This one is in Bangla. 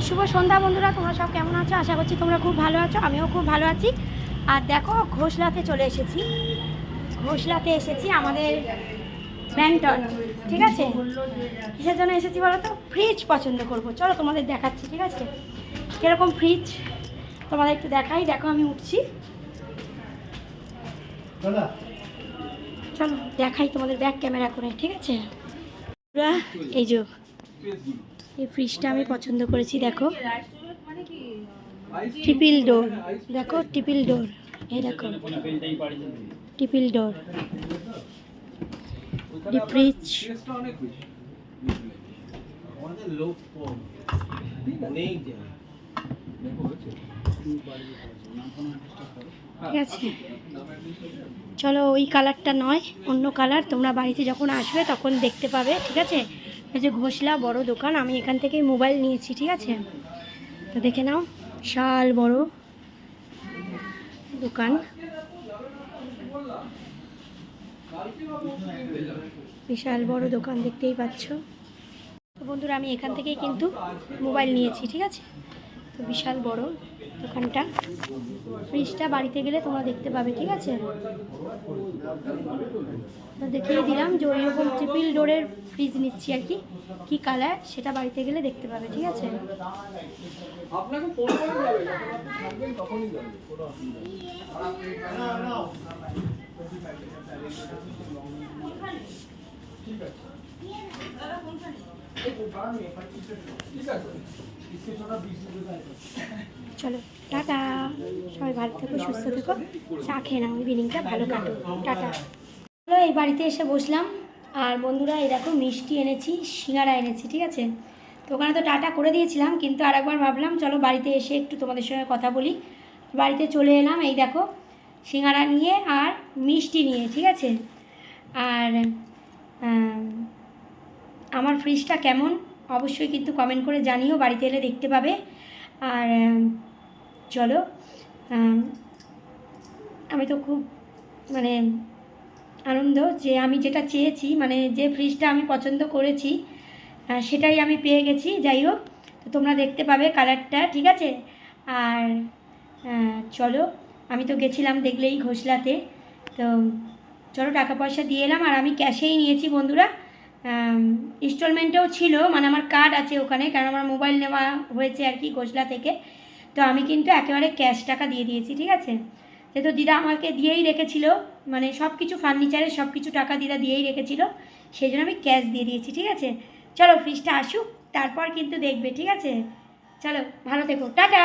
শুভ সন্ধ্যা বন্ধুরা, তোমরা সব কেমন আছো? আশা করছি তোমরা খুব ভালো আছো, আমিও খুব ভালো আছি। আর দেখো, ঘোষলাতে চলে এসেছি। ঘোষলাতে এসেছি আমাদের ব্যান্টন, ঠিক আছে? কিসের জন্য এসেছি বলো তো? ফ্রিজ পছন্দ করবো। চলো তোমাদের দেখাচ্ছি, ঠিক আছে? কীরকম ফ্রিজ তোমাদের একটু দেখাই। দেখো আমি উঠছি, চলো দেখাই তোমাদের ব্যাক ক্যামেরা করে, ঠিক আছে? এই যে এই ফ্রিজটা আমি পছন্দ করেছি। দেখো ট্রিপল ডোর, দেখো ট্রিপল ডোর, এই দেখো ট্রিপল ডোর ফ্রিজ। ঠিক আছে, চলো ওই কালারটা নয়, অন্য কালার। তোমরা বাড়িতে যখন আসবে তখন দেখতে পাবে, ঠিক আছে? এই যে ঘোষলা বড় দোকান, আমি এখান থেকেই মোবাইল নিয়েছি, ঠিক আছে? তো দেখে নাও, বিশাল বড় দোকান, বিশাল বড় দোকান দেখতেই পাচ্ছ। তো বন্ধুরা, আমি এখান থেকেই কিন্তু মোবাইল নিয়েছি, ঠিক আছে? তো বিশাল বড় দোকানটা। ফ্রিজটা বাড়িতে গেলে তোমরা দেখতে পাবে, ঠিক আছে? তো দেখিয়ে দিলাম যে ওই রকম ট্রিপল ডোরের ফ্রিজ নিচ্ছি আর কি, কী কালার সেটা বাড়িতে গেলে দেখতে পাবে, ঠিক আছে? চলো টাটা, সবাই ভালো থেকো, সুস্থ থেকো, চা খেয়ে নাও, ইভিনিংটা ভালো কাটো, টাটা। চলো এই বাড়িতে এসে বসলাম। আর বন্ধুরা, এই দেখো মিষ্টি এনেছি, সিঙ্গারা এনেছি, ঠিক আছে? তো ওখানে তো টাটা করে দিয়েছিলাম, কিন্তু আরেকবার ভাবলাম চলো বাড়িতে এসে একটু তোমাদের সঙ্গে কথা বলি। বাড়িতে চলে এলাম, এই দেখো সিঙ্গারা নিয়ে আর মিষ্টি নিয়ে, ঠিক আছে? আর আমার ফ্রিজটা কেমন অবশ্যই কিন্তু কমেন্ট করে জানিও, বাড়িতে এলে দেখতে পাবে। আর চলো, আমি তো খুব মানে আনন্দ যে আমি যেটা চেয়েছি, মানে যে ফ্রিজটা আমি পছন্দ করেছি সেটাই আমি পেয়ে গেছি। যাই হোক, তো তোমরা দেখতে পাবে কালারটা, ঠিক আছে? আর চলো, আমি তো গেছিলাম দেখলেই ঘোষলাতে। তো চলো টাকা পয়সা দিয়ে এলাম, আর আমি ক্যাশেই নিয়েছি বন্ধুরা। ইনস্টলমেন্টেও ছিল, মানে আমার কার্ড আছে ওখানে, কারণ আমার মোবাইল নেওয়া হয়েছে আর কি ঘোষলা থেকে। তো আমি কিন্তু একেবারে ক্যাশ টাকা দিয়ে দিয়েছি, ঠিক আছে? যেহেতু দিদা আমাকে দিয়েই রেখেছিল, মানে সব কিছু ফার্নিচারের সব কিছু টাকা দিদা দিয়েই রেখেছিল, সেই জন্য আমি ক্যাশ দিয়ে দিয়েছি, ঠিক আছে? চলো ফ্রিজটা আসুক, তারপর কিন্তু দেখবে, ঠিক আছে? চলো ভালো থেকো, টাটা।